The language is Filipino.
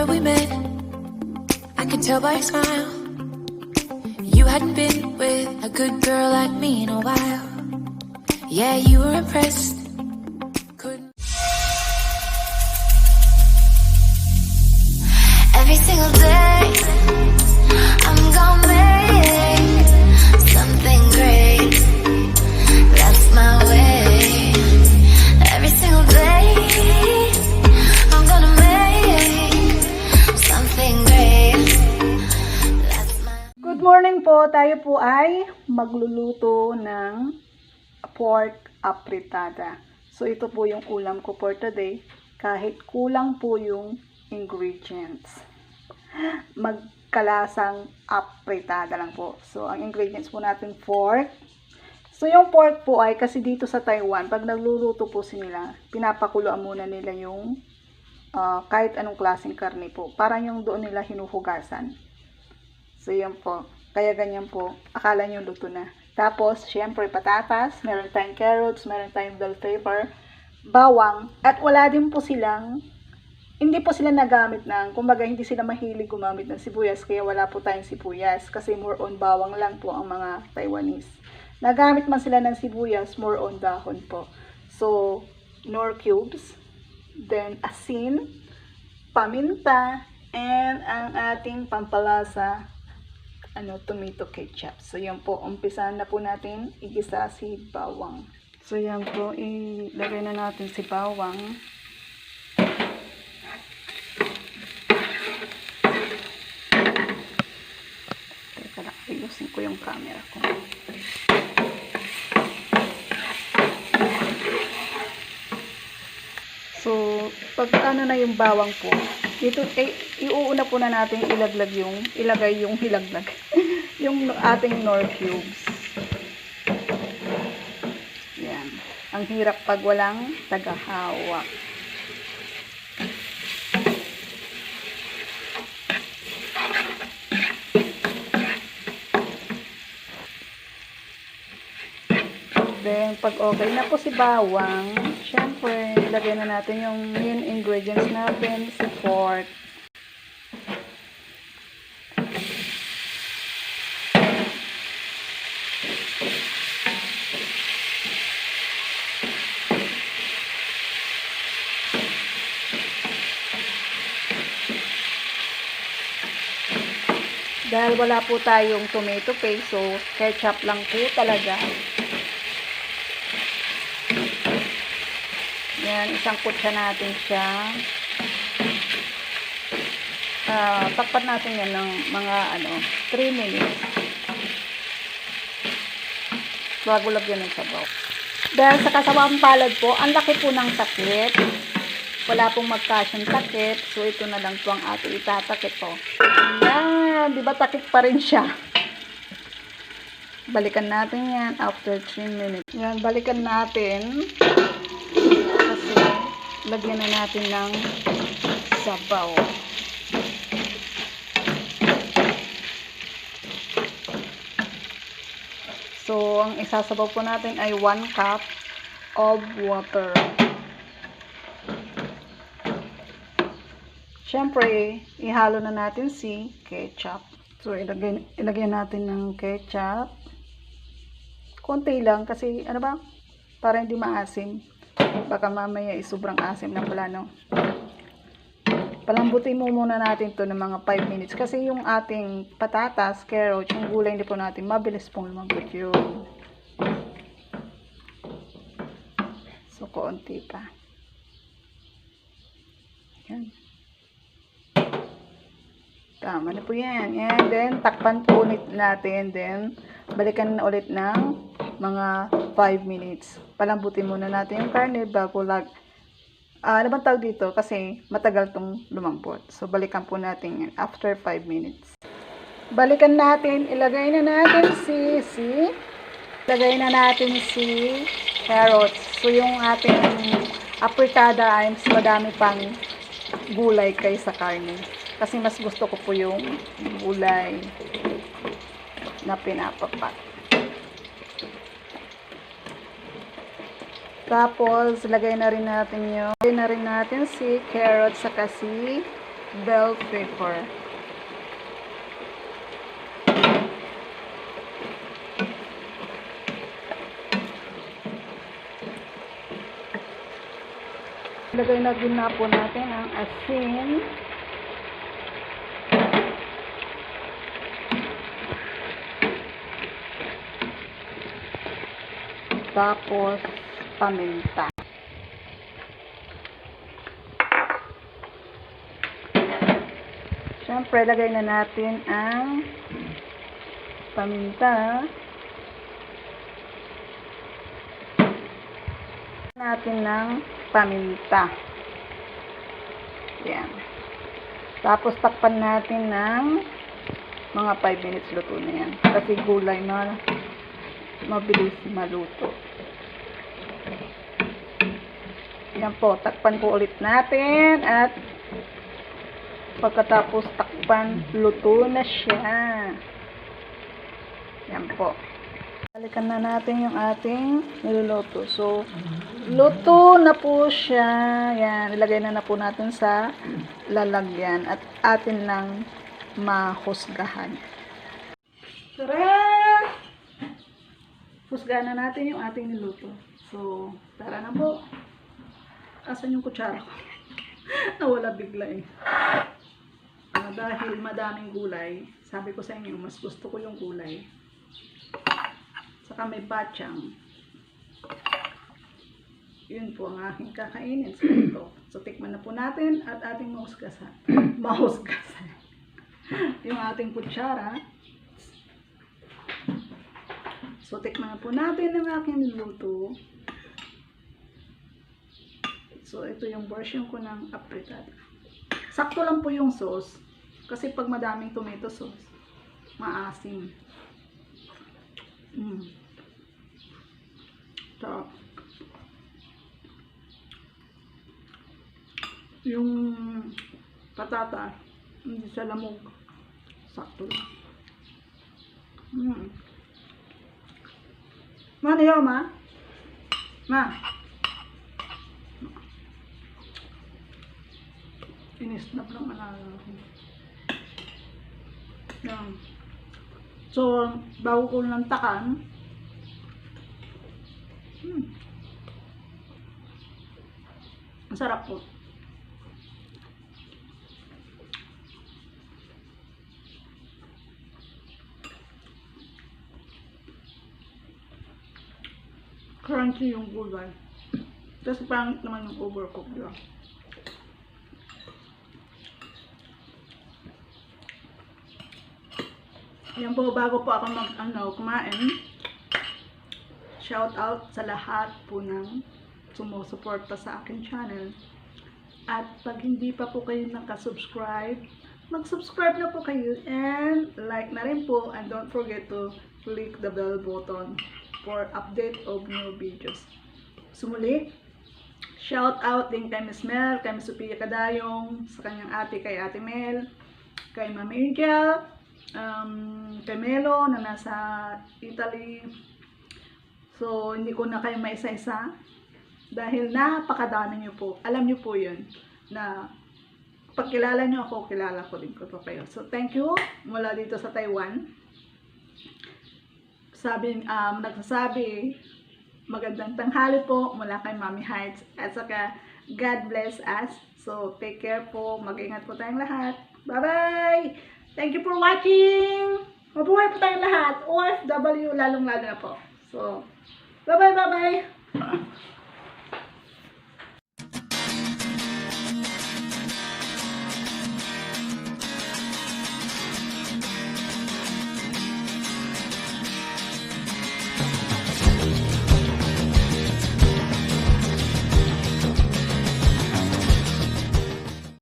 remember we met, I could tell by your smile. You hadn't been with a good girl like me in a while. Yeah, you were impressed. Couldn't. Every single day, I'm gonna make something great. That's my way. Every single day, I'm gonna make something great. That's my. Good morning po. Tayo po ay magluluto ng pork afritada. So ito po yung ulam ko for today. Kahit kulang po yung ingredients. Magkalasang afritada lang po. So ang ingredients po natin pork. So yung pork po ay kasi dito sa Taiwan, pag nagluluto po sila, pinapakuluan muna nila yung kahit anong klaseng karne po. Parang yung doon nila hinuhugasan. So yan po. Kaya ganyan po. Akala nyo luto na. Tapos, syempre patatas. Meron tayong carrots. Meron tayong bell pepper. Bawang. At wala din po silang, hindi po sila nagamit ng, kumbaga hindi sila mahilig gumamit ng sibuyas. Kaya wala po tayong sibuyas. Kasi more on bawang lang po ang mga Taiwanese. Nagamit man sila ng sibuyas, more on dahon po. So, knorr cubes. Then, asin. Paminta. And ang ating pampalasa, tomato ketchup. So, yan po. Umpisahan na po natin igisa si bawang. So, yan po. Ilagay na natin si bawang. Teka lang. Ayusin ko yung camera ko. So, pag na yung bawang po, dito, iuuna po na natin ilagay yung hilaglag. Yung ating knorr cubes. Yan. Ang hirap pag walang tagahawak. Then, pag okay na po si bawang, syempre, ilagay na natin yung main ingredients natin, si pork. Dahil wala po tayong tomato paste, so ketchup lang po talaga. Yan, isang kutsa natin siya. Takpan natin yan ng mga 3 minutes. Bago lagyan ng sabaw. Dahil sa kasawang palad po, ang laki po ng takip. Wala pong magkasyang takip. So, ito na lang po ang ating itatakip po. Yan, di ba takip pa rin siya? Balikan natin yan after 3 minutes. Yan, balikan natin. Kasi, lagyan na natin ng sabaw. So, ang isasabaw po natin ay 1 cup of water. Siyempre, ihalo na natin si ketchup. So, ilagay natin ng ketchup. Konti lang kasi, para hindi maasim. Baka mamaya sobrang asim na pala, no? Palambutin mo muna natin to ng mga 5 minutes. Kasi yung ating patatas, carrots, yung gulay hindi po natin, mabilis pong lumambot yun. So, konti pa. Yan. Tama na po yan. And then, takpan po ulit natin. Then, balikan na ulit ng mga 5 minutes. Palambutin muna natin yung karne bago ano bang tawag dito? Kasi matagal tong lumambot. So, balikan po natin yan after 5 minutes. Balikan natin. Ilagay na natin ilagay na natin si carrots. So, yung ating afritada ay mas madami pang gulay kaysa karne. Kasi mas gusto ko po yung gulay na pinapapat. Tapos, lagay na rin natin si carrot saka si bell pepper. Ilagay na din na po natin ang asin. Tapos, paminta. Siyempre, lagay na natin ang paminta. Natin ng paminta. Yan. Tapos, takpan natin ng mga 5 minutes luto na yan. Kasi gulay na mabilis maluto. Yan po, takpan po ulit natin at pagkatapos takpan, luto na siya. Yan po. Balikan na natin yung ating niluluto. So, luto na po siya. Yan, ilagay na po natin sa lalagyan at atin lang mahusgahan. Tara! Husgahan na natin yung ating niluto. So, tara na po. Asan yung kutsara ko? Nawala bigla eh. Dahil madaming gulay, sabi ko sa inyo, mas gusto ko yung gulay. Saka may batyang. Yun po ang aking kakainin sa ito. So, tikman na po natin at ating mahusgasan. Mahusgasan. Yung ating kutsara. So, tikman na po natin ang aking niluto. So, ito yung version ko ng afritada. Sakto lang po yung sauce. Kasi pag madaming tomato sauce, maasim. So, yung patata, hindi sa lamog. Sakto lang. Ano yun, ma? Ma? Inisnap lang alala ko. Yan. So, bago ko ng takan, ang sarap po. Crunchy yung gulay. Kasi pangit naman yung overcooked yun. Yan po, bago po ako kumain, shout out sa lahat po ng sumusuporta sa akin channel. At pag hindi pa po kayo nakasubscribe, mag-subscribe na po kayo and like na rin po, and don't forget to click the bell button for update of new videos. Sumuli, shout out din kay Miss Mel, kay Miss Sophia Kadayong, sa kanyang ate, kay Ate Mel, kay Ma'am Angel, kay Melo na nasa Italy. So, hindi ko na kayo maisa-isa dahil napakadami nyo po. Alam nyo po yun na pag kilala nyo ako, kilala ko din ko po kayo. So, thank you mula dito sa Taiwan. Nagsasabi, magandang tanghali po mula kay Mami Hayde at saka God bless us. So, take care po. Mag-ingat po tayong lahat. Bye-bye! Thank you for watching! Mabuhay po tayong lahat! OFW, lalong-lalo na po. So, bye-bye, bye-bye!